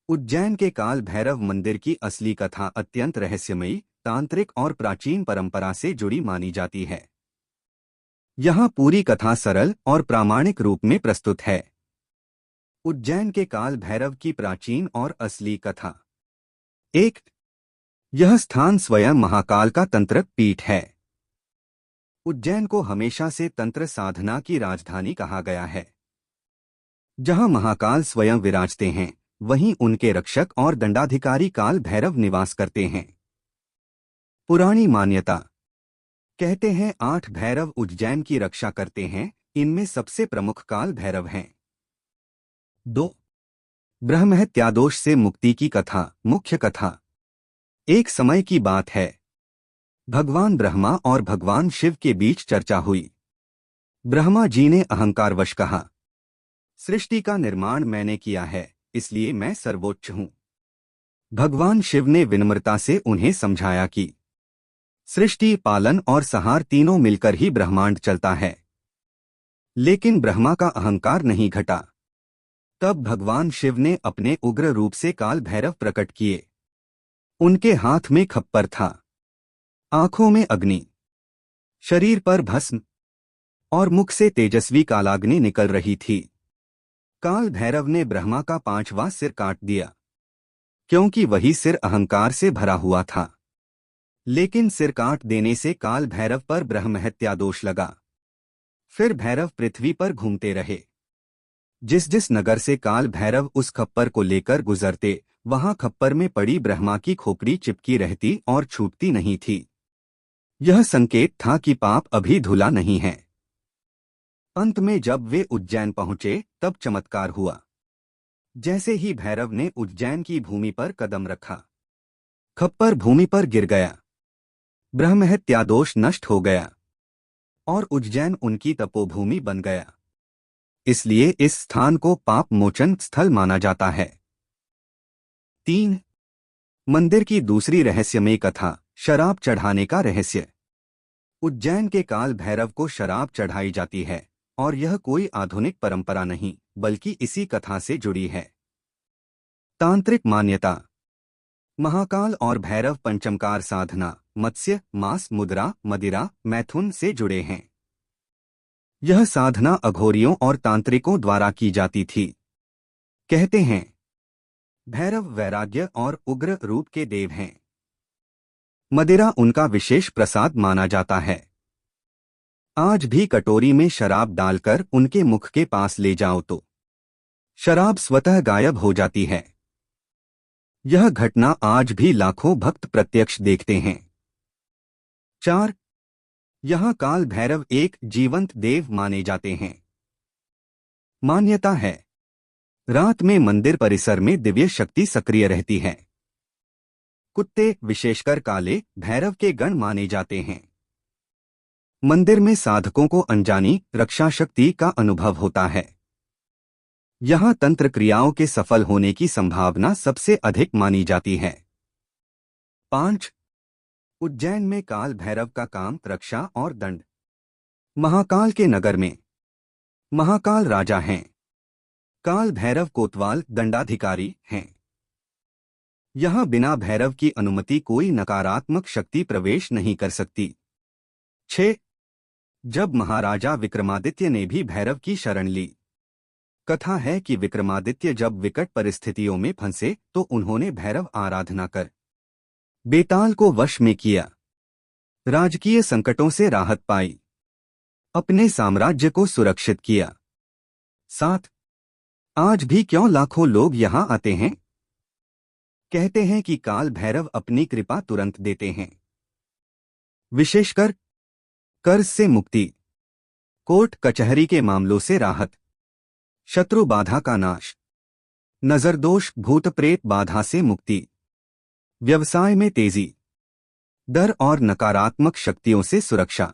उज्जैन के काल भैरव मंदिर की असली कथा अत्यंत रहस्यमयी, तांत्रिक और प्राचीन परंपरा से जुड़ी मानी जाती है। यहाँ पूरी कथा सरल और प्रामाणिक रूप में प्रस्तुत है। उज्जैन के काल भैरव की प्राचीन और असली कथा। 1। यह स्थान स्वयं महाकाल का तंत्र पीठ है। उज्जैन को हमेशा से तंत्र साधना की राजधानी कहा गया है। जहाँ महाकाल स्वयं विराजते हैं, वहीं उनके रक्षक और दंडाधिकारी काल भैरव निवास करते हैं। पुरानी मान्यता कहते हैं 8 भैरव उज्जैन की रक्षा करते हैं, इनमें सबसे प्रमुख काल भैरव हैं। 2। ब्रह्महत्यादोष से मुक्ति की कथा। मुख्य कथा। एक समय की बात है, भगवान ब्रह्मा और भगवान शिव के बीच चर्चा हुई। ब्रह्मा जी ने अहंकारवश कहा, सृष्टि का निर्माण मैंने किया है, इसलिए मैं सर्वोच्च हूं। भगवान शिव ने विनम्रता से उन्हें समझाया कि सृष्टि, पालन और संहार तीनों मिलकर ही ब्रह्मांड चलता है। लेकिन ब्रह्मा का अहंकार नहीं घटा। तब भगवान शिव ने अपने उग्र रूप से काल भैरव प्रकट किए। उनके हाथ में खप्पर था, आंखों में अग्नि, शरीर पर भस्म और मुख से तेजस्वी कालाग्नि निकल रही थी। काल भैरव ने ब्रह्मा का 5वां सिर काट दिया, क्योंकि वही सिर अहंकार से भरा हुआ था। लेकिन सिर काट देने से काल भैरव पर ब्रह्महत्या दोष लगा। फिर भैरव पृथ्वी पर घूमते रहे। जिस जिस नगर से काल भैरव उस खप्पर को लेकर गुजरते, वहां खप्पर में पड़ी ब्रह्मा की खोपड़ी चिपकी रहती और छूटती नहीं थी। यह संकेत था कि पाप अभी धुला नहीं है। अंत में जब वे उज्जैन पहुंचे, तब चमत्कार हुआ। जैसे ही भैरव ने उज्जैन की भूमि पर कदम रखा, खप्पर भूमि पर गिर गया, ब्रह्महत्यादोष नष्ट हो गया और उज्जैन उनकी तपोभूमि बन गया। इसलिए इस स्थान को पाप मोचन स्थल माना जाता है। 3। मंदिर की दूसरी रहस्यमय कथा, शराब चढ़ाने का रहस्य। उज्जैन के काल भैरव को शराब चढ़ाई जाती है, और यह कोई आधुनिक परंपरा नहीं, बल्कि इसी कथा से जुड़ी है। तांत्रिक मान्यता। महाकाल और भैरव पंचमकार साधना, मत्स्य, मांस, मुद्रा, मदिरा, मैथुन से जुड़े हैं। यह साधना अघोरियों और तांत्रिकों द्वारा की जाती थी। कहते हैं, भैरव वैराग्य और उग्र रूप के देव हैं। मदिरा उनका विशेष प्रसाद माना जाता है। आज भी कटोरी में शराब डालकर उनके मुख के पास ले जाओ तो शराब स्वतः गायब हो जाती है। यह घटना आज भी लाखों भक्त प्रत्यक्ष देखते हैं। 4। यहाँ काल भैरव एक जीवंत देव माने जाते हैं। मान्यता है, रात में मंदिर परिसर में दिव्य शक्ति सक्रिय रहती है। कुत्ते, विशेषकर काले भैरव के गण माने जाते हैं। मंदिर में साधकों को अनजानी रक्षा शक्ति का अनुभव होता है। यहाँ तंत्र क्रियाओं के सफल होने की संभावना सबसे अधिक मानी जाती है। 5। उज्जैन में काल भैरव का काम रक्षा और दंड। महाकाल के नगर में महाकाल राजा हैं, काल भैरव कोतवाल दंडाधिकारी हैं। यहाँ बिना भैरव की अनुमति कोई नकारात्मक शक्ति प्रवेश नहीं कर सकती। 6। जब महाराजा विक्रमादित्य ने भी भैरव की शरण ली। कथा है कि विक्रमादित्य जब विकट परिस्थितियों में फंसे तो उन्होंने भैरव आराधना कर बेताल को वश में किया, राजकीय संकटों से राहत पाई, अपने साम्राज्य को सुरक्षित किया। 7। आज भी क्यों लाखों लोग यहाँ आते हैं? कहते हैं कि काल भैरव अपनी कृपा तुरंत देते हैं, विशेषकर कर्ज से मुक्ति, कोर्ट कचहरी के मामलों से राहत, शत्रु बाधा का नाश, नजरदोष भूत प्रेत बाधा से मुक्ति, व्यवसाय में तेजी, डर और नकारात्मक शक्तियों से सुरक्षा।